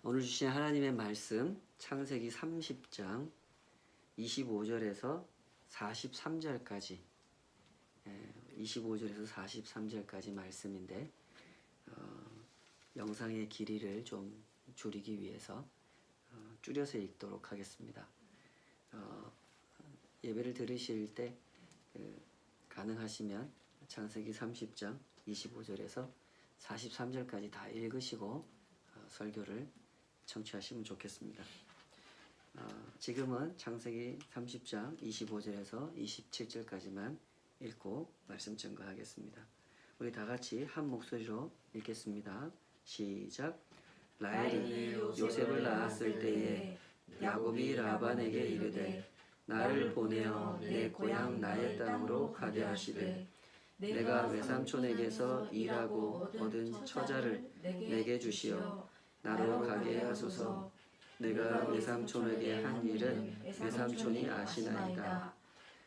오늘 주신 하나님의 말씀 창세기 30장 25절에서 43절까지 25절에서 43절까지 말씀인데 영상의 길이를 좀 줄이기 위해서 줄여서 읽도록 하겠습니다. 예배를 들으실 때 가능하시면 창세기 30장 25절에서 43절까지 다 읽으시고 설교를 청취하시면 좋겠습니다. 지금은 창세기 30장 25절에서 27절까지만 읽고 말씀 증거하겠습니다. 우리 다 같이 한 목소리로 읽겠습니다. 시작. 라헬이 요셉을 낳았을 때에 야곱이 라반에게 이르되 나를 보내어 내 고향 나의 땅으로 가게 하시되 내가 외삼촌에게서 일하고 얻은 처자를 내게 주시어 나로 가게 하소서. 내가 외삼촌에게 한 일은 외삼촌이 아시나이다.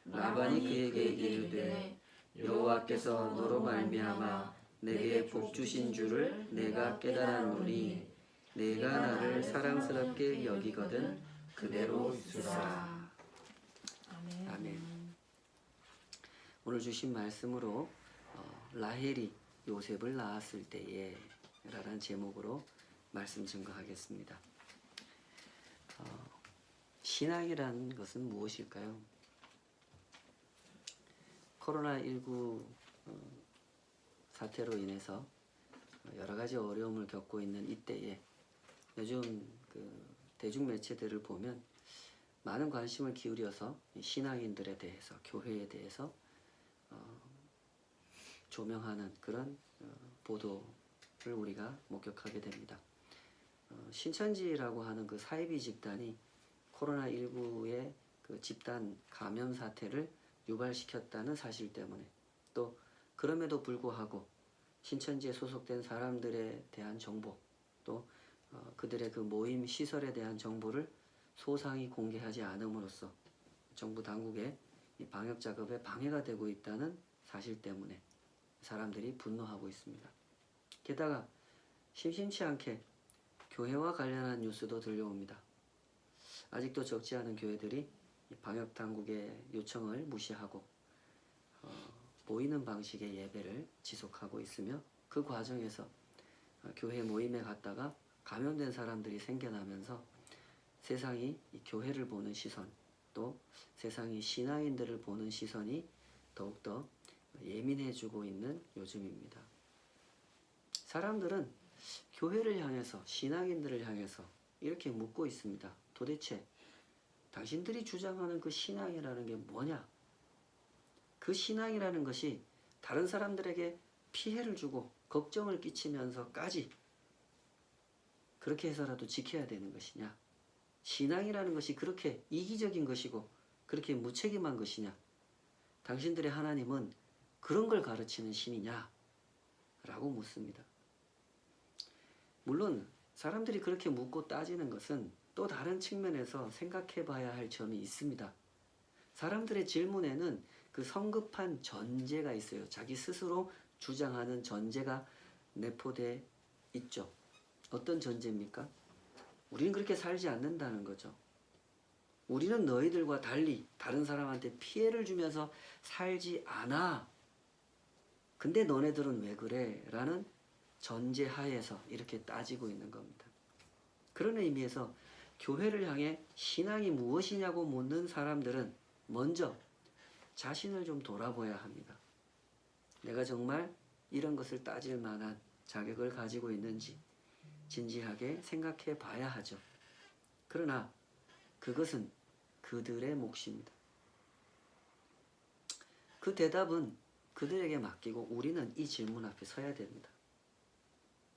라반이 그에게 이르되 여호와께서 너로 말미암아 내게 복 주신 줄을 내가 깨달았노니 내가 나를 사랑스럽게 여기거든 그대로 주사. 아멘. 오늘 주신 말씀으로 라헬이 요셉을 낳았을 때에 라는 제목으로 말씀 증거하겠습니다. 신앙이란 것은 무엇일까요? 코로나19 사태로 인해서 여러 가지 어려움을 겪고 있는 이때에 요즘 대중매체들을 보면 많은 관심을 기울여서 신앙인들에 대해서, 교회에 대해서 조명하는 그런 보도를 우리가 목격하게 됩니다. 신천지라고 하는 그 사이비 집단이 코로나19의 그 집단 감염 사태를 유발시켰다는 사실 때문에, 또 그럼에도 불구하고 신천지에 소속된 사람들에 대한 정보, 또 그들의 그 모임 시설에 대한 정보를 소상히 공개하지 않음으로써 정부 당국의 방역 작업에 방해가 되고 있다는 사실 때문에 사람들이 분노하고 있습니다. 게다가 심심치 않게 교회와 관련한 뉴스도 들려옵니다. 아직도 적지 않은 교회들이 방역 당국의 요청을 무시하고 모이는 방식의 예배를 지속하고 있으며, 그 과정에서 교회 모임에 갔다가 감염된 사람들이 생겨나면서 세상이 교회를 보는 시선, 또 세상이 신앙인들을 보는 시선이 더욱더 예민해지고 있는 요즘입니다. 사람들은 교회를 향해서, 신앙인들을 향해서 이렇게 묻고 있습니다. 도대체 당신들이 주장하는 그 신앙이라는 게 뭐냐? 그 신앙이라는 것이 다른 사람들에게 피해를 주고 걱정을 끼치면서까지 그렇게 해서라도 지켜야 되는 것이냐? 신앙이라는 것이 그렇게 이기적인 것이고 그렇게 무책임한 것이냐? 당신들의 하나님은 그런 걸 가르치는 신이냐? 라고 묻습니다. 물론 사람들이 그렇게 묻고 따지는 것은 또 다른 측면에서 생각해 봐야 할 점이 있습니다. 사람들의 질문에는 그 성급한 전제가 있어요. 자기 스스로 주장하는 전제가 내포되어 있죠. 어떤 전제입니까? 우리는 그렇게 살지 않는다는 거죠. 우리는 너희들과 달리 다른 사람한테 피해를 주면서 살지 않아. 근데 너네들은 왜 그래? 라는 전제 하에서 이렇게 따지고 있는 겁니다. 그런 의미에서 교회를 향해 신앙이 무엇이냐고 묻는 사람들은 먼저 자신을 좀 돌아봐야 합니다. 내가 정말 이런 것을 따질 만한 자격을 가지고 있는지 진지하게 생각해 봐야 하죠. 그러나 그것은 그들의 몫입니다. 그 대답은 그들에게 맡기고 우리는 이 질문 앞에 서야 됩니다.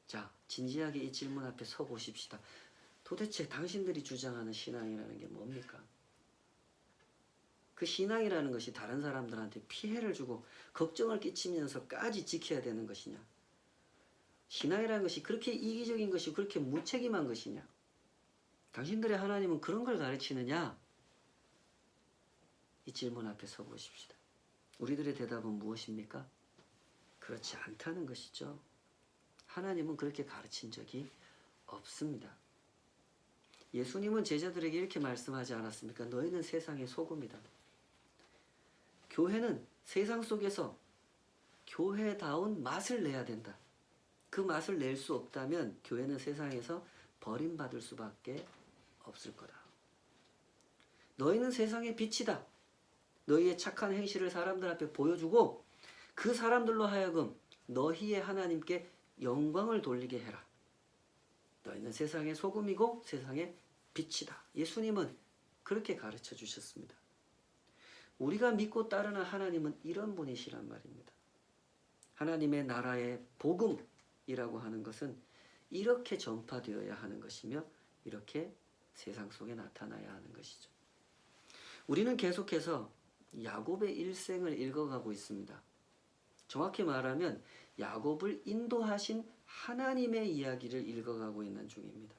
자, 진지하게 이 질문 앞에 서 보십시다. 도대체 당신들이 주장하는 신앙이라는 게 뭡니까? 그 신앙이라는 것이 다른 사람들한테 피해를 주고 걱정을 끼치면서까지 지켜야 되는 것이냐? 신앙이라는 것이 그렇게 이기적인 것이 그렇게 무책임한 것이냐? 당신들의 하나님은 그런 걸 가르치느냐? 이 질문 앞에 서 보십시다. 우리들의 대답은 무엇입니까? 그렇지 않다는 것이죠. 하나님은 그렇게 가르친 적이 없습니다. 예수님은 제자들에게 이렇게 말씀하지 않았습니까? 너희는 세상의 소금이다. 교회는 세상 속에서 교회다운 맛을 내야 된다. 그 맛을 낼 수 없다면 교회는 세상에서 버림받을 수밖에 없을 거다. 너희는 세상의 빛이다. 너희의 착한 행실을 사람들 앞에 보여주고 그 사람들로 하여금 너희의 하나님께 영광을 돌리게 해라. 너희는 세상의 소금이고 세상의 빛이다. 예수님은 그렇게 가르쳐 주셨습니다. 우리가 믿고 따르는 하나님은 이런 분이시란 말입니다. 하나님의 나라의 복음이라고 하는 것은 이렇게 전파되어야 하는 것이며 이렇게 세상 속에 나타나야 하는 것이죠. 우리는 계속해서 야곱의 일생을 읽어가고 있습니다. 정확히 말하면 야곱을 인도하신 하나님의 이야기를 읽어가고 있는 중입니다.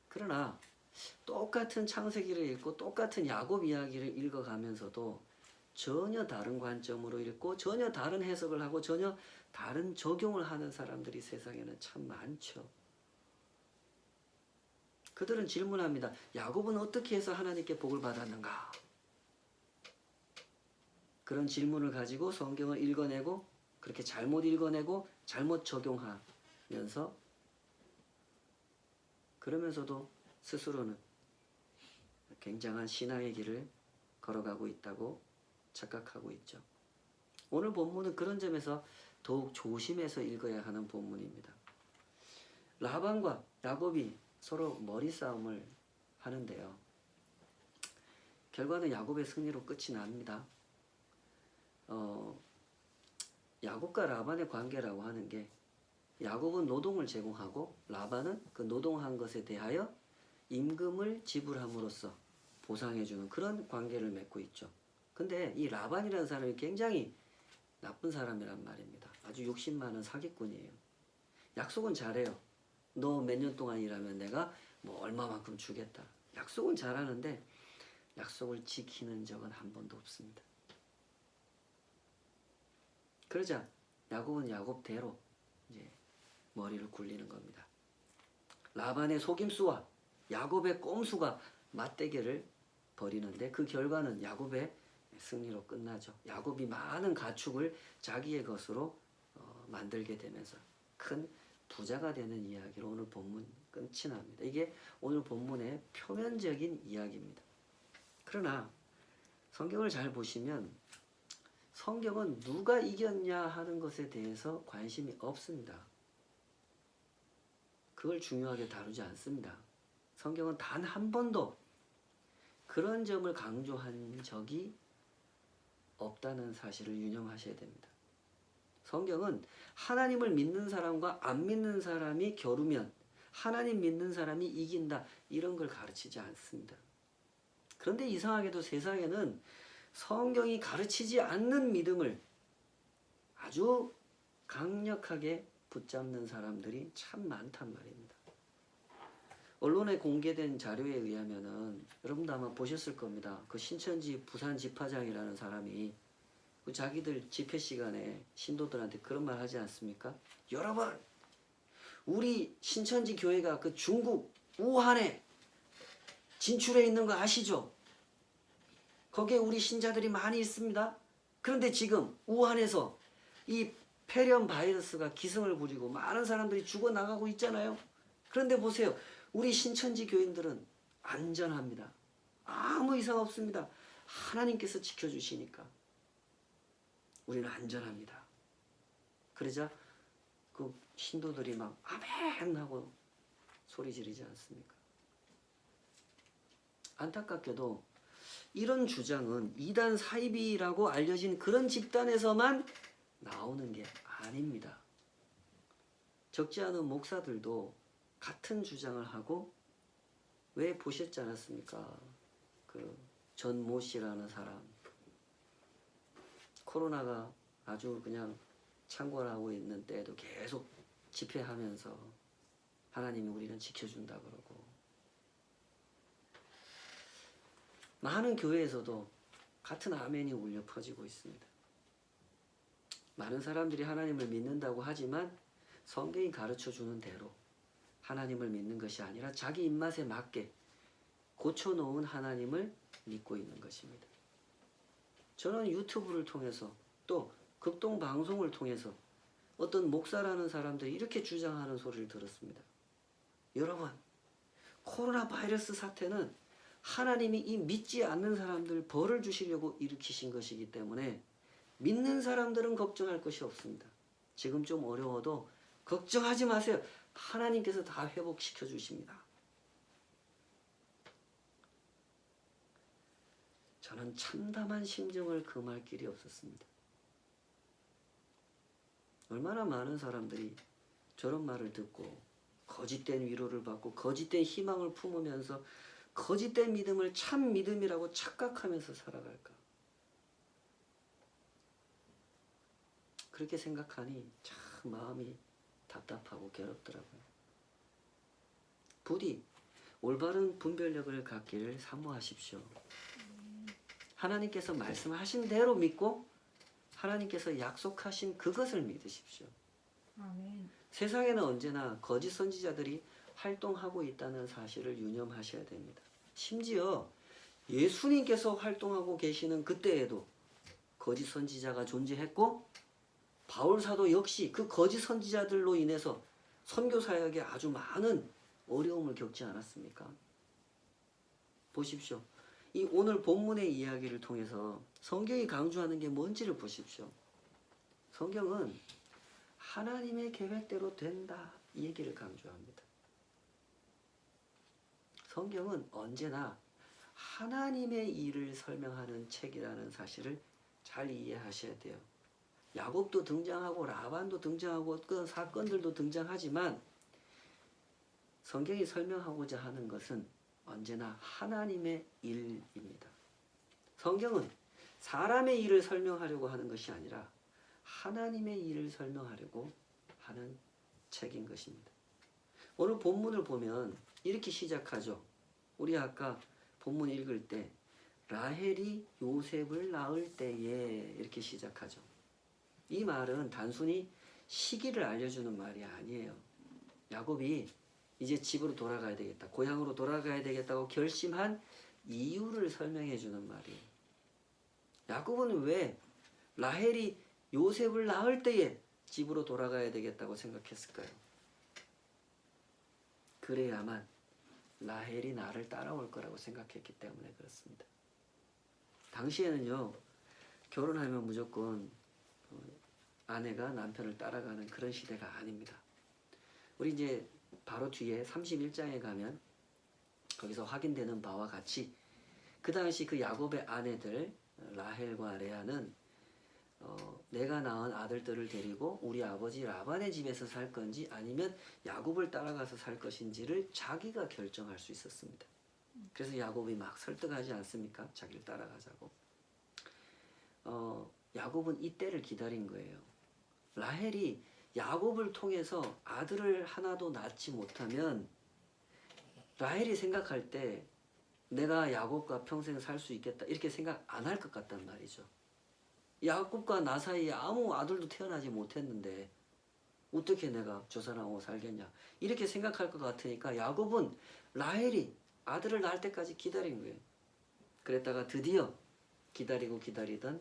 그러나 똑같은 창세기를 읽고 똑같은 야곱 이야기를 읽어가면서도 전혀 다른 관점으로 읽고 전혀 다른 해석을 하고 전혀 다른 적용을 하는 사람들이 세상에는 참 많죠. 그들은 질문합니다. 야곱은 어떻게 해서 하나님께 복을 받았는가? 그런 질문을 가지고 성경을 읽어내고 그렇게 잘못 읽어내고 잘못 적용하면서 그러면서도 스스로는 굉장한 신앙의 길을 걸어가고 있다고 착각하고 있죠. 오늘 본문은 그런 점에서 더욱 조심해서 읽어야 하는 본문입니다. 라반과 야곱이 서로 머리 싸움을 하는데요. 결과는 야곱의 승리로 끝이 납니다. 야곱과 라반의 관계라고 하는 게 야곱은 노동을 제공하고 라반은 그 노동한 것에 대하여 임금을 지불함으로써 보상해주는 그런 관계를 맺고 있죠. 근데 이 라반이라는 사람이 굉장히 나쁜 사람이란 말입니다. 아주 욕심 많은 사기꾼이에요. 약속은 잘해요. 너 몇 년 동안 일하면 내가 뭐 얼마만큼 주겠다. 약속은 잘하는데 약속을 지키는 적은 한 번도 없습니다. 그러자 야곱은 야곱대로 이제 머리를 굴리는 겁니다. 라반의 속임수와 야곱의 꼼수가 맞대결을 벌이는데 그 결과는 야곱의 승리로 끝나죠. 야곱이 많은 가축을 자기의 것으로 만들게 되면서 큰 부자가 되는 이야기로 오늘 본문 끝이 납니다. 이게 오늘 본문의 표면적인 이야기입니다. 그러나 성경을 잘 보시면 성경은 누가 이겼냐 하는 것에 대해서 관심이 없습니다. 그걸 중요하게 다루지 않습니다. 성경은 단 한 번도 그런 점을 강조한 적이 없다는 사실을 유념하셔야 됩니다. 성경은 하나님을 믿는 사람과 안 믿는 사람이 겨루면 하나님 믿는 사람이 이긴다 이런 걸 가르치지 않습니다. 그런데 이상하게도 세상에는 성경이 가르치지 않는 믿음을 아주 강력하게 붙잡는 사람들이 참 많단 말입니다. 언론에 공개된 자료에 의하면은 여러분도 아마 보셨을 겁니다. 그 신천지 부산 집화장이라는 사람이 그 자기들 집회 시간에 신도들한테 그런 말 하지 않습니까? 여러분, 우리 신천지 교회가 그 중국 우한에 진출해 있는 거 아시죠? 거기에 우리 신자들이 많이 있습니다. 그런데 지금 우한에서 이 폐렴 바이러스가 기승을 부리고 많은 사람들이 죽어나가고 있잖아요. 그런데 보세요. 우리 신천지 교인들은 안전합니다. 아무 이상 없습니다. 하나님께서 지켜주시니까 우리는 안전합니다. 그러자 그 신도들이 막 아멘 하고 소리 지르지 않습니까? 안타깝게도 이런 주장은 이단 사이비라고 알려진 그런 집단에서만 나오는 게 아닙니다. 적지 않은 목사들도 같은 주장을 하고 왜 보셨지 않았습니까? 그 전모 씨라는 사람 코로나가 아주 그냥 창궐하고 있는 때에도 계속 집회하면서 하나님이 우리는 지켜준다 그러고 많은 교회에서도 같은 아멘이 울려 퍼지고 있습니다. 많은 사람들이 하나님을 믿는다고 하지만 성경이 가르쳐주는 대로 하나님을 믿는 것이 아니라 자기 입맛에 맞게 고쳐놓은 하나님을 믿고 있는 것입니다. 저는 유튜브를 통해서 또 극동 방송을 통해서 어떤 목사라는 사람들이 이렇게 주장하는 소리를 들었습니다. 여러분, 코로나 바이러스 사태는 하나님이 이 믿지 않는 사람들 벌을 주시려고 일으키신 것이기 때문에 믿는 사람들은 걱정할 것이 없습니다. 지금 좀 어려워도 걱정하지 마세요. 하나님께서 다 회복시켜 주십니다. 저는 참담한 심정을 금할 길이 없었습니다. 얼마나 많은 사람들이 저런 말을 듣고 거짓된 위로를 받고 거짓된 희망을 품으면서 거짓된 믿음을 참 믿음이라고 착각하면서 살아갈까. 그렇게 생각하니 참 마음이 답답하고 괴롭더라고요. 부디 올바른 분별력을 갖기를 사모하십시오. 하나님께서 말씀하신 대로 믿고 하나님께서 약속하신 그것을 믿으십시오. 아멘. 세상에는 언제나 거짓 선지자들이 활동하고 있다는 사실을 유념하셔야 됩니다. 심지어 예수님께서 활동하고 계시는 그때에도 거짓 선지자가 존재했고 바울 사도 역시 그 거짓 선지자들로 인해서 선교 사역에 아주 많은 어려움을 겪지 않았습니까? 보십시오. 이 오늘 본문의 이야기를 통해서 성경이 강조하는 게 뭔지를 보십시오. 성경은 하나님의 계획대로 된다 이 얘기를 강조합니다. 성경은 언제나 하나님의 일을 설명하는 책이라는 사실을 잘 이해하셔야 돼요. 야곱도 등장하고 라반도 등장하고 어떤 사건들도 등장하지만 성경이 설명하고자 하는 것은 언제나 하나님의 일입니다. 성경은 사람의 일을 설명하려고 하는 것이 아니라 하나님의 일을 설명하려고 하는 책인 것입니다. 오늘 본문을 보면 이렇게 시작하죠. 우리 아까 본문 읽을 때 라헬이 요셉을 낳을 때에 이렇게 시작하죠. 이 말은 단순히 시기를 알려주는 말이 아니에요. 야곱이 이제 집으로 돌아가야 되겠다, 고향으로 돌아가야 되겠다고 결심한 이유를 설명해 주는 말이에요. 야곱은 왜 라헬이 요셉을 낳을 때에 집으로 돌아가야 되겠다고 생각했을까요? 그래야만 라헬이 나를 따라올 거라고 생각했기 때문에 그렇습니다. 당시에는요, 결혼하면 무조건 아내가 남편을 따라가는 그런 시대가 아닙니다. 우리 이제 바로 뒤에 31장에 가면 거기서 확인되는 바와 같이 그 당시 그 야곱의 아내들 라헬과 레아는 내가 낳은 아들들을 데리고 우리 아버지 라반의 집에서 살 건지 아니면 야곱을 따라가서 살 것인지를 자기가 결정할 수 있었습니다. 그래서 야곱이 막 설득하지 않습니까? 자기를 따라가자고. 야곱은 이때를 기다린 거예요. 라헬이 야곱을 통해서 아들을 하나도 낳지 못하면 라헬이 생각할 때 내가 야곱과 평생 살 수 있겠다 이렇게 생각 안 할 것 같단 말이죠. 야곱과 나 사이에 아무 아들도 태어나지 못했는데 어떻게 내가 저 사람하고 살겠냐 이렇게 생각할 것 같으니까 야곱은 라헬이 아들을 낳을 때까지 기다린 거예요. 그랬다가 드디어 기다리고 기다리던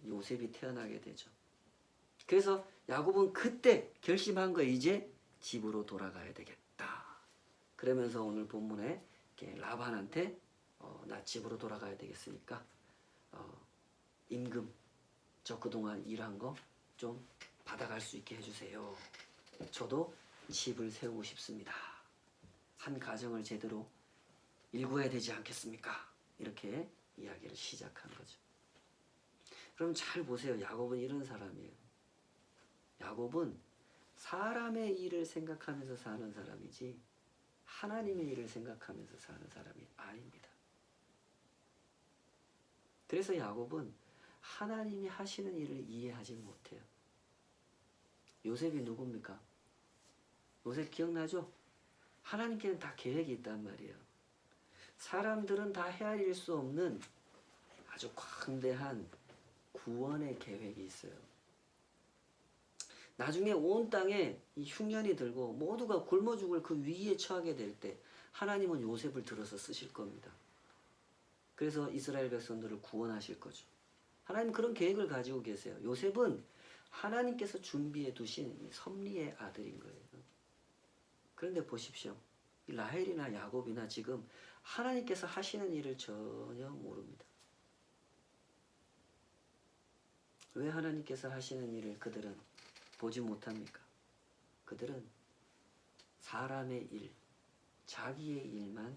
요셉이 태어나게 되죠. 그래서 야곱은 그때 결심한 거예요. 이제 집으로 돌아가야 되겠다. 그러면서 오늘 본문에 라반한테 나 집으로 돌아가야 되겠으니까 임금 저 그동안 일한 거 좀 받아갈 수 있게 해주세요. 저도 집을 세우고 싶습니다. 한 가정을 제대로 일구어야 되지 않겠습니까? 이렇게 이야기를 시작한 거죠. 그럼 잘 보세요. 야곱은 이런 사람이에요. 야곱은 사람의 일을 생각하면서 사는 사람이지 하나님의 일을 생각하면서 사는 사람이 아닙니다. 그래서 야곱은 하나님이 하시는 일을 이해하지 못해요. 요셉이 누굽니까? 요셉 기억나죠? 하나님께는 다 계획이 있단 말이에요. 사람들은 다 헤아릴 수 없는 아주 광대한 구원의 계획이 있어요. 나중에 온 땅에 이 흉년이 들고 모두가 굶어 죽을 그 위기에 처하게 될 때 하나님은 요셉을 들어서 쓰실 겁니다. 그래서 이스라엘 백성들을 구원하실 거죠. 하나님 그런 계획을 가지고 계세요. 요셉은 하나님께서 준비해 두신 섭리의 아들인 거예요. 그런데 보십시오. 라헬이나 야곱이나 지금 하나님께서 하시는 일을 전혀 모릅니다. 왜 하나님께서 하시는 일을 그들은 보지 못합니까? 그들은 사람의 일, 자기의 일만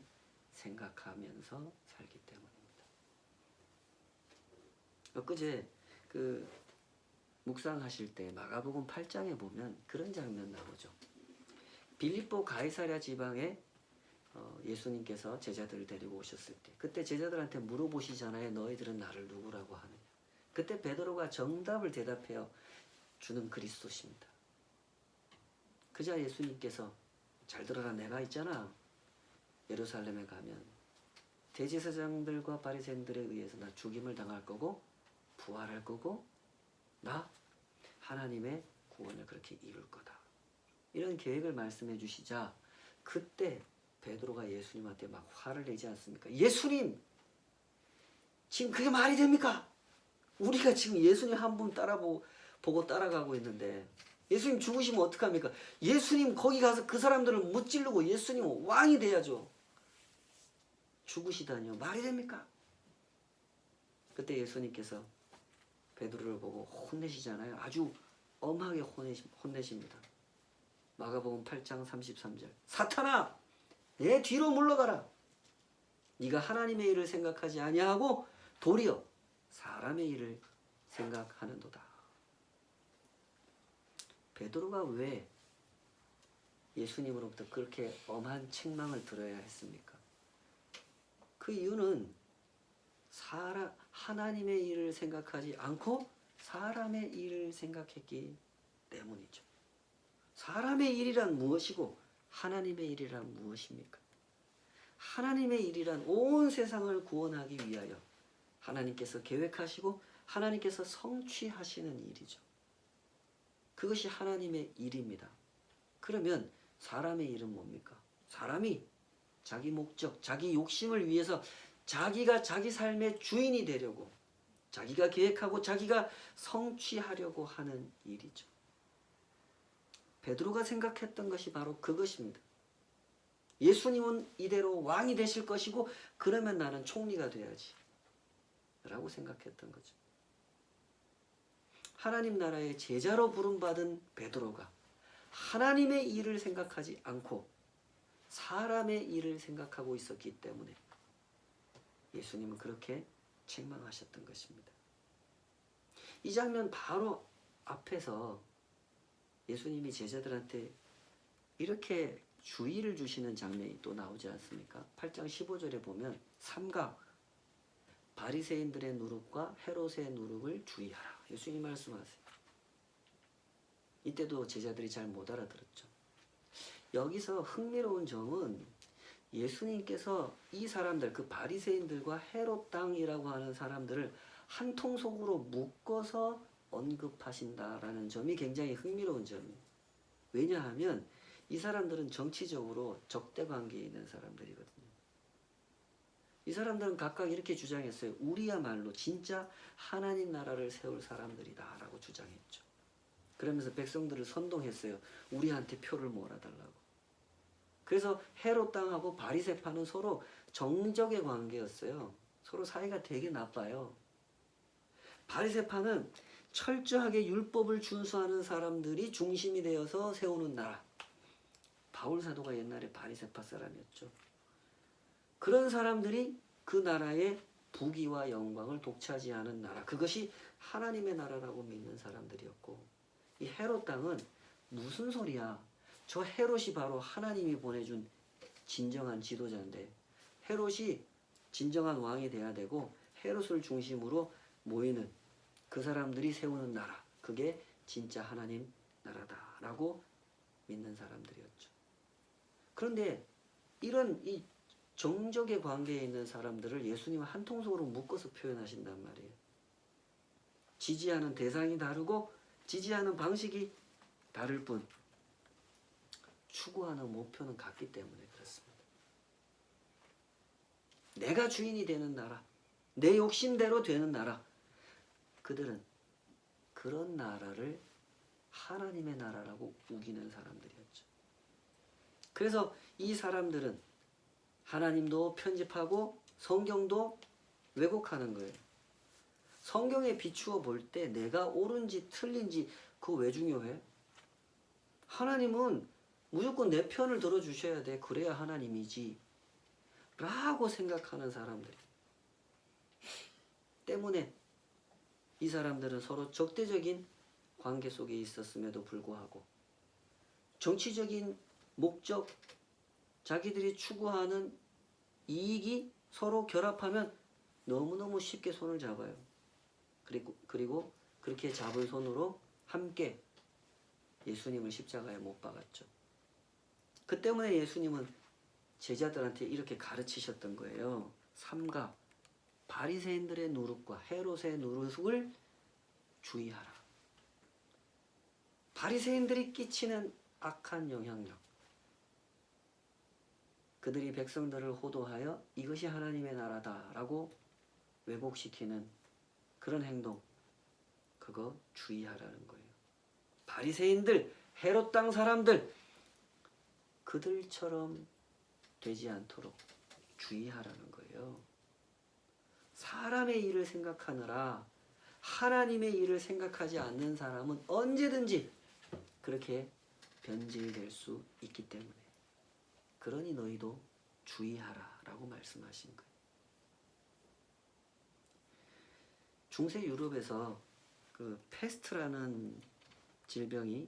생각하면서 살기 때문입니다. 엊그제 그 묵상하실 때 마가복음 8장에 보면 그런 장면 나오죠. 빌립보 가이사랴 지방에 예수님께서 제자들을 데리고 오셨을 때 그때 제자들한테 물어보시잖아요. 너희들은 나를 누구라고 하느냐. 그때 베드로가 정답을 대답해요. 주는 그리스도십니다. 그자 예수님께서 잘 들어라. 내가 있잖아. 예루살렘에 가면 대제사장들과 바리새인들에 의해서 나 죽임을 당할 거고 부활할 거고 나 하나님의 구원을 그렇게 이룰 거다. 이런 계획을 말씀해 주시자 그때 베드로가 예수님한테 막 화를 내지 않습니까? 예수님! 지금 그게 말이 됩니까? 우리가 지금 예수님 한 분 보고 따라가고 있는데 예수님 죽으시면 어떡합니까? 예수님 거기 가서 그 사람들을 무찌르고 예수님 왕이 돼야죠. 죽으시다니요. 말이 됩니까? 그때 예수님께서 베드로를 보고 혼내시잖아요. 아주 엄하게 혼내십니다. 마가복음 8장 33절. 사탄아! 내 뒤로 물러가라. 네가 하나님의 일을 생각하지 아니하고 도리어 사람의 일을 생각하는도다. 베드로가 왜 예수님으로부터 그렇게 엄한 책망을 들어야 했습니까? 그 이유는 하나님의 일을 생각하지 않고 사람의 일을 생각했기 때문이죠. 사람의 일이란 무엇이고 하나님의 일이란 무엇입니까? 하나님의 일이란 온 세상을 구원하기 위하여 하나님께서 계획하시고 하나님께서 성취하시는 일이죠. 그것이 하나님의 일입니다. 그러면 사람의 일은 뭡니까? 사람이 자기 목적, 자기 욕심을 위해서 자기가 자기 삶의 주인이 되려고 자기가 계획하고 자기가 성취하려고 하는 일이죠. 베드로가 생각했던 것이 바로 그것입니다. 예수님은 이대로 왕이 되실 것이고 그러면 나는 총리가 돼야지 라고 생각했던 거죠. 하나님 나라의 제자로 부름받은 베드로가 하나님의 일을 생각하지 않고 사람의 일을 생각하고 있었기 때문에 예수님은 그렇게 책망하셨던 것입니다. 이 장면 바로 앞에서 예수님이 제자들한테 이렇게 주의를 주시는 장면이 또 나오지 않습니까? 8장 15절에 보면 삼가 바리새인들의 누룩과 헤롯의 누룩을 주의하라. 예수님이 말씀하세요. 이때도 제자들이 잘 못 알아들었죠. 여기서 흥미로운 점은 예수님께서 이 사람들, 그 바리새인들과 헤롯 당이라고 하는 사람들을 한 통속으로 묶어서 언급하신다라는 점이 굉장히 흥미로운 점이에요. 왜냐하면 이 사람들은 정치적으로 적대 관계에 있는 사람들이거든요. 이 사람들은 각각 이렇게 주장했어요. 우리야말로 진짜 하나님 나라를 세울 사람들이다 라고 주장했죠. 그러면서 백성들을 선동했어요. 우리한테 표를 몰아달라고. 그래서 헤롯 당하고 바리새파는 서로 정적의 관계였어요. 서로 사이가 되게 나빠요. 바리새파는 철저하게 율법을 준수하는 사람들이 중심이 되어서 세우는 나라. 바울 사도가 옛날에 바리새파 사람이었죠. 그런 사람들이 그 나라의 부귀와 영광을 독차지하는 나라. 그것이 하나님의 나라라고 믿는 사람들이었고 이 헤롯 당은 무슨 소리야. 저 헤롯이 바로 하나님이 보내준 진정한 지도자인데 헤롯이 진정한 왕이 돼야 되고 헤롯을 중심으로 모이는 그 사람들이 세우는 나라. 그게 진짜 하나님 나라다라고 믿는 사람들이었죠. 그런데 이런 이 정적의 관계에 있는 사람들을 예수님은 한 통속으로 묶어서 표현하신단 말이에요. 지지하는 대상이 다르고 지지하는 방식이 다를 뿐 추구하는 목표는 같기 때문에 그렇습니다. 내가 주인이 되는 나라, 내 욕심대로 되는 나라, 그들은 그런 나라를 하나님의 나라라고 우기는 사람들이었죠. 그래서 이 사람들은 하나님도 편집하고 성경도 왜곡하는 거예요. 성경에 비추어 볼 때 내가 옳은지 틀린지 그거 왜 중요해? 하나님은 무조건 내 편을 들어주셔야 돼. 그래야 하나님이지. 라고 생각하는 사람들 때문에 이 사람들은 서로 적대적인 관계 속에 있었음에도 불구하고 정치적인 목적, 자기들이 추구하는 이익이 서로 결합하면 너무너무 쉽게 손을 잡아요. 그리고 그렇게 잡은 손으로 함께 예수님을 십자가에 못 박았죠. 그 때문에 예수님은 제자들한테 이렇게 가르치셨던 거예요. 삼가 바리새인들의 누룩과 헤롯의 누룩을 주의하라. 바리새인들이 끼치는 악한 영향력, 그들이 백성들을 호도하여 이것이 하나님의 나라다라고 왜곡시키는 그런 행동, 그거 주의하라는 거예요. 바리새인들, 헤롯 땅 사람들, 그들처럼 되지 않도록 주의하라는 거예요. 사람의 일을 생각하느라 하나님의 일을 생각하지 않는 사람은 언제든지 그렇게 변질될 수 있기 때문에, 그러니 너희도 주의하라 라고 말씀하신 거예요. 중세 유럽에서 그 페스트라는 질병이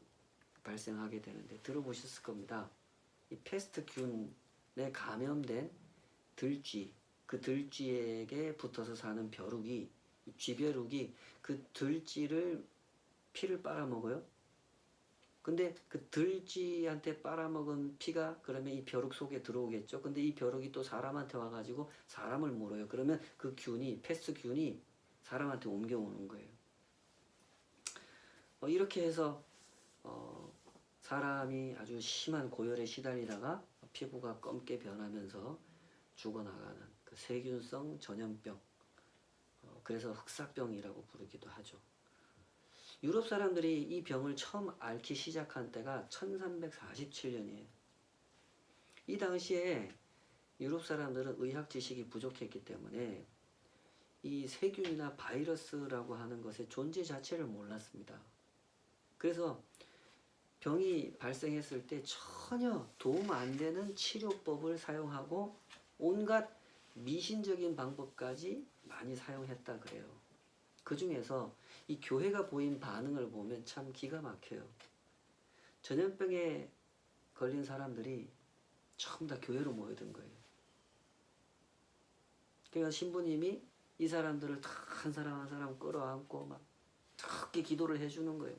발생하게 되는데 들어보셨을 겁니다. 이 페스트균에 감염된 들쥐, 그 들쥐에게 붙어서 사는 벼룩이, 쥐벼룩이 그 들쥐를 피를 빨아먹어요. 근데 그 들쥐한테 빨아먹은 피가 그러면 이 벼룩 속에 들어오겠죠. 근데 이 벼룩이 또 사람한테 와가지고 사람을 물어요. 그러면 그 균이, 페스트균이 사람한테 옮겨오는 거예요. 이렇게 해서 사람이 아주 심한 고열에 시달리다가 피부가 검게 변하면서 죽어나가는 그 세균성 전염병, 그래서 흑사병이라고 부르기도 하죠. 유럽 사람들이 이 병을 처음 앓기 시작한 때가 1347년이에요. 이 당시에 유럽 사람들은 의학 지식이 부족했기 때문에 이 세균이나 바이러스라고 하는 것의 존재 자체를 몰랐습니다. 그래서 병이 발생했을 때 전혀 도움 안 되는 치료법을 사용하고 온갖 미신적인 방법까지 많이 사용했다 그래요. 그 중에서 이 교회가 보인 반응을 보면 참 기가 막혀요. 전염병에 걸린 사람들이 전부 다 교회로 모여든 거예요. 그러니까 신부님이 이 사람들을 다 한 사람 한 사람 끌어안고 막 특히 기도를 해주는 거예요.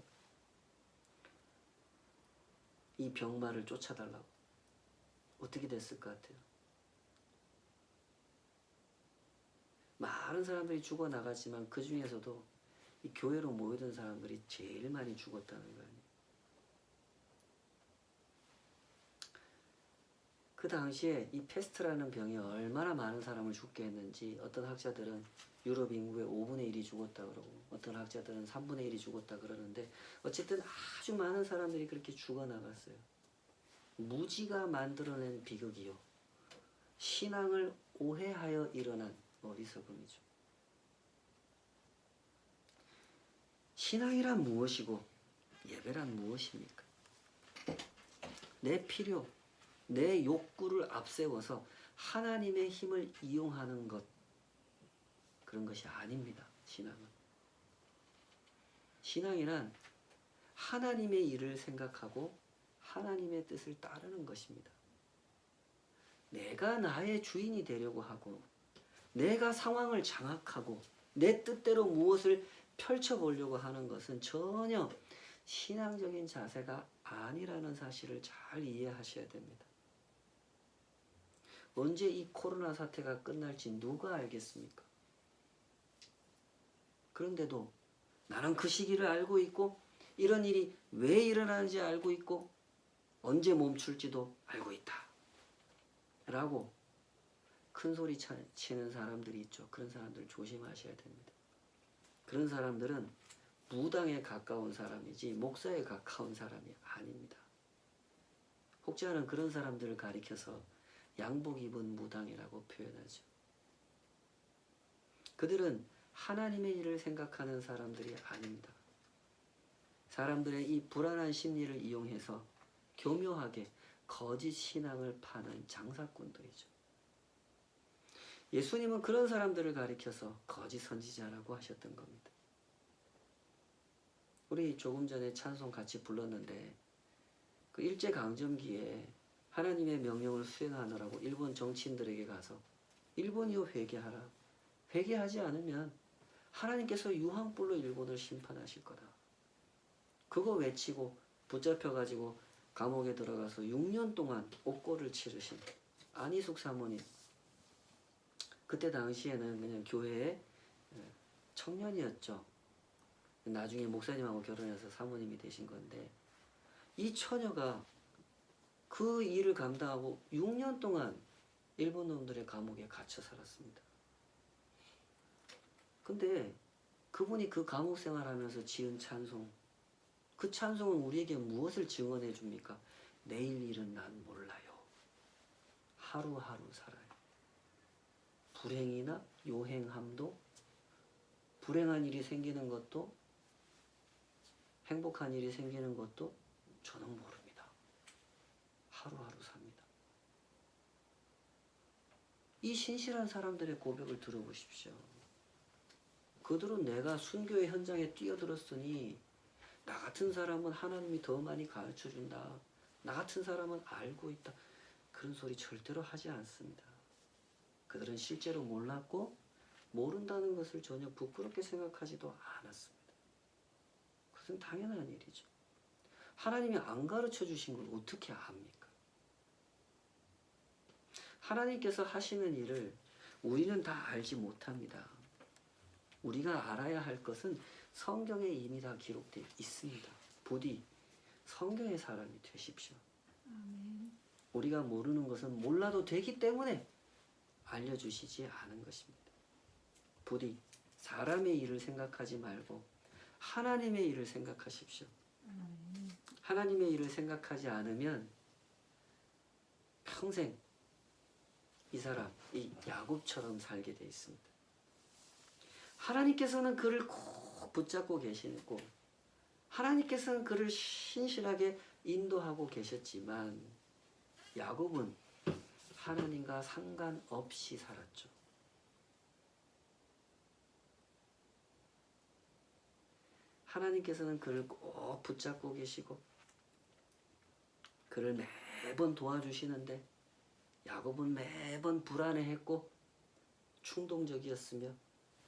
이 병마를 쫓아달라고. 어떻게 됐을 것 같아요? 많은 사람들이 죽어나갔지만 그 중에서도 이 교회로 모이던 사람들이 제일 많이 죽었다는 거예요. 그 당시에 이 페스트라는 병이 얼마나 많은 사람을 죽게 했는지 어떤 학자들은 유럽 인구의 5분의 1이 죽었다 그러고 어떤 학자들은 3분의 1이 죽었다 그러는데 어쨌든 아주 많은 사람들이 그렇게 죽어나갔어요. 무지가 만들어낸 비극이요. 신앙을 오해하여 일어난 어리석음이죠. 신앙이란 무엇이고 예배란 무엇입니까? 내 필요, 내 욕구를 앞세워서 하나님의 힘을 이용하는 것, 그런 것이 아닙니다. 신앙은. 신앙이란 하나님의 일을 생각하고 하나님의 뜻을 따르는 것입니다. 내가 나의 주인이 되려고 하고 내가 상황을 장악하고 내 뜻대로 무엇을 펼쳐보려고 하는 것은 전혀 신앙적인 자세가 아니라는 사실을 잘 이해하셔야 됩니다. 언제 이 코로나 사태가 끝날지 누가 알겠습니까? 그런데도 나는 그 시기를 알고 있고 이런 일이 왜 일어나는지 알고 있고 언제 멈출지도 알고 있다. 라고 큰 소리 치는 사람들이 있죠. 그런 사람들 조심하셔야 됩니다. 그런 사람들은 무당에 가까운 사람이지 목사에 가까운 사람이 아닙니다. 혹자는 그런 사람들을 가리켜서 양복 입은 무당이라고 표현하죠. 그들은 하나님의 일을 생각하는 사람들이 아닙니다. 사람들의 이 불안한 심리를 이용해서 교묘하게 거짓 신앙을 파는 장사꾼들이죠. 예수님은 그런 사람들을 가리켜서 거짓 선지자라고 하셨던 겁니다. 우리 조금 전에 찬송 같이 불렀는데 그 일제강점기에 하나님의 명령을 수행하느라고 일본 정치인들에게 가서 일본이요 회개하라. 회개하지 않으면 하나님께서 유황불로 일본을 심판하실 거다. 그거 외치고 붙잡혀가지고 감옥에 들어가서 6년 동안 옥고를 치르신 안희숙 사모님. 그때 당시에는 그냥 교회의 청년이었죠. 나중에 목사님하고 결혼해서 사모님이 되신 건데 이 처녀가 그 일을 감당하고 6년 동안 일본 놈들의 감옥에 갇혀 살았습니다. 근데 그분이 그 감옥 생활하면서 지은 찬송, 그 찬송은 우리에게 무엇을 증언해 줍니까? 내일 일은 난 몰라요. 하루하루 살아요. 불행이나 요행함도 불행한 일이 생기는 것도 행복한 일이 생기는 것도 저는 모릅니다. 하루하루 삽니다. 이 신실한 사람들의 고백을 들어보십시오. 그들은 내가 순교의 현장에 뛰어들었으니 나 같은 사람은 하나님이 더 많이 가르쳐준다. 나 같은 사람은 알고 있다. 그런 소리 절대로 하지 않습니다. 그들은 실제로 몰랐고 모른다는 것을 전혀 부끄럽게 생각하지도 않았습니다. 그것은 당연한 일이죠. 하나님이 안 가르쳐 주신 걸 어떻게 압니까? 하나님께서 하시는 일을 우리는 다 알지 못합니다. 우리가 알아야 할 것은 성경에 이미 다 기록되어 있습니다. 부디 성경의 사람이 되십시오. 아멘. 우리가 모르는 것은 몰라도 되기 때문에 알려주시지 않은 것입니다. 부디 사람의 일을 생각하지 말고 하나님의 일을 생각하십시오. 아멘. 하나님의 일을 생각하지 않으면 평생 이 사람, 이 야곱처럼 살게 돼 있습니다. 하나님께서는 그를 꼭 붙잡고 계시고 하나님께서는 그를 신실하게 인도하고 계셨지만 야곱은 하나님과 상관없이 살았죠. 하나님께서는 그를 꼭 붙잡고 계시고 그를 매번 도와주시는데 야곱은 매번 불안해했고 충동적이었으며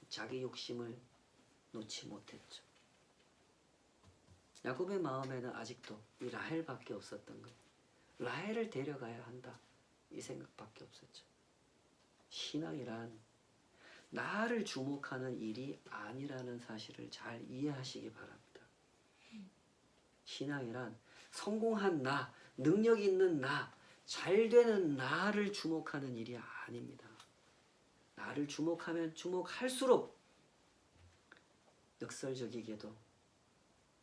자기 욕심을 놓지 못했죠. 야곱의 마음에는 아직도 이 라헬밖에 없었던 거예요. 라헬을 데려가야 한다. 이 생각밖에 없었죠. 신앙이란 나를 주목하는 일이 아니라는 사실을 잘 이해하시기 바랍니다. 신앙이란 성공한 나, 능력 있는 나, 잘 되는 나를 주목하는 일이 아닙니다. 나를 주목하면 주목할수록 역설적이게도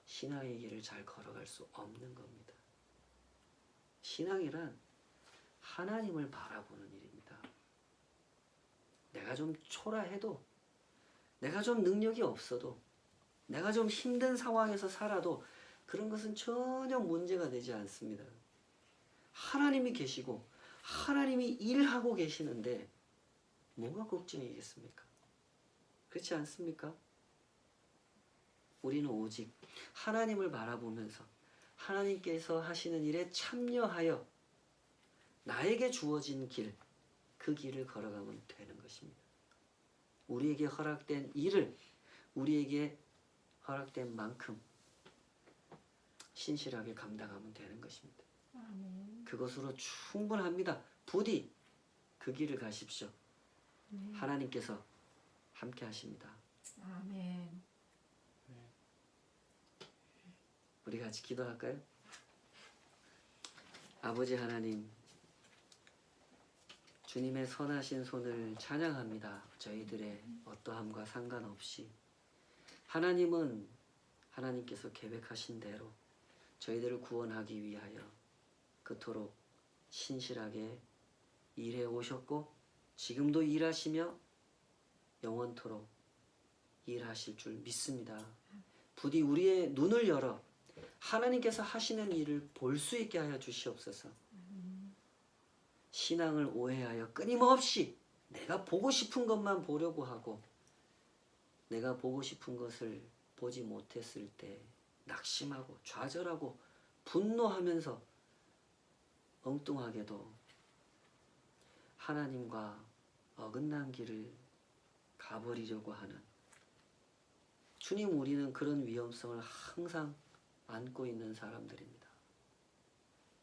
신앙의 길을 잘 걸어갈 수 없는 겁니다. 신앙이란 하나님을 바라보는 일입니다. 내가 좀 초라해도, 내가 좀 능력이 없어도, 내가 좀 힘든 상황에서 살아도 그런 것은 전혀 문제가 되지 않습니다. 하나님이 계시고 하나님이 일하고 계시는데 뭐가 걱정이겠습니까? 그렇지 않습니까? 우리는 오직 하나님을 바라보면서 하나님께서 하시는 일에 참여하여 나에게 주어진 길, 그 길을 걸어가면 되는 것입니다. 우리에게 허락된 일을 우리에게 허락된 만큼 신실하게 감당하면 되는 것입니다. 아멘. 그것으로 충분합니다. 부디 그 길을 가십시오. 네. 하나님께서 함께 하십니다. 아멘. 우리 같이 기도할까요? 아버지 하나님, 주님의 선하신 손을 찬양합니다. 저희들의 어떠함과 상관없이 하나님은 하나님께서 계획하신 대로 저희들을 구원하기 위하여 그토록 신실하게 일해 오셨고 지금도 일하시며 영원토록 일하실 줄 믿습니다. 부디 우리의 눈을 열어 하나님께서 하시는 일을 볼 수 있게 하여 주시옵소서. 신앙을 오해하여 끊임없이 내가 보고 싶은 것만 보려고 하고 내가 보고 싶은 것을 보지 못했을 때 낙심하고 좌절하고 분노하면서 엉뚱하게도 하나님과 어긋난 길을 가버리려고 하는 주님, 우리는 그런 위험성을 항상 안고 있는 사람들입니다.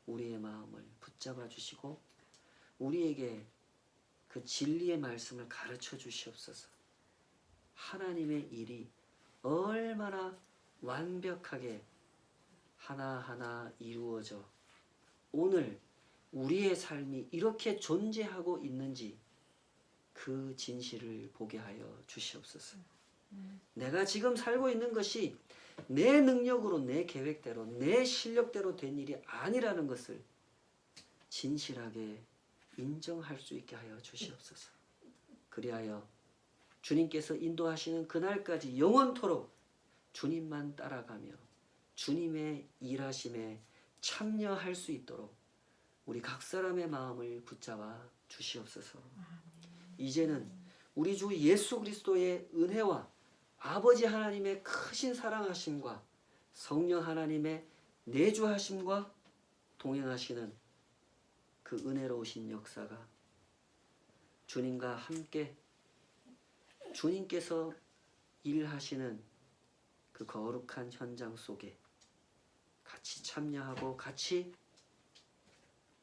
우리의 마음을 붙잡아 주시고 우리에게 그 진리의 말씀을 가르쳐 주시옵소서. 하나님의 일이 얼마나 완벽하게 하나하나 이루어져 오늘 우리의 삶이 이렇게 존재하고 있는지 그 진실을 보게 하여 주시옵소서. 내가 지금 살고 있는 것이 내 능력으로 내 계획대로 내 실력대로 된 일이 아니라는 것을 진실하게 인정할 수 있게 하여 주시옵소서. 그리하여 주님께서 인도하시는 그날까지 영원토록 주님만 따라가며 주님의 일하심에 참여할 수 있도록 우리 각 사람의 마음을 붙잡아 주시옵소서. 이제는 우리 주 예수 그리스도의 은혜와 아버지 하나님의 크신 사랑하심과 성령 하나님의 내주하심과 동행하시는 그 은혜로우신 역사가 주님과 함께 주님께서 일하시는 그 거룩한 현장 속에 같이 참여하고 같이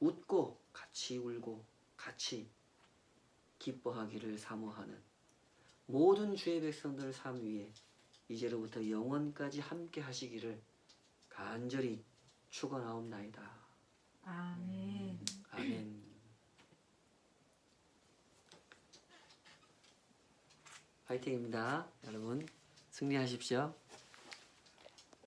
웃고 같이 울고 같이 기뻐하기를 사모하는 모든 주의 백성들 삶 위에 이제로부터 영원까지 함께 하시기를 간절히 축원하옵나이다. 아멘. 아멘. 화이팅입니다. 여러분 승리하십시오.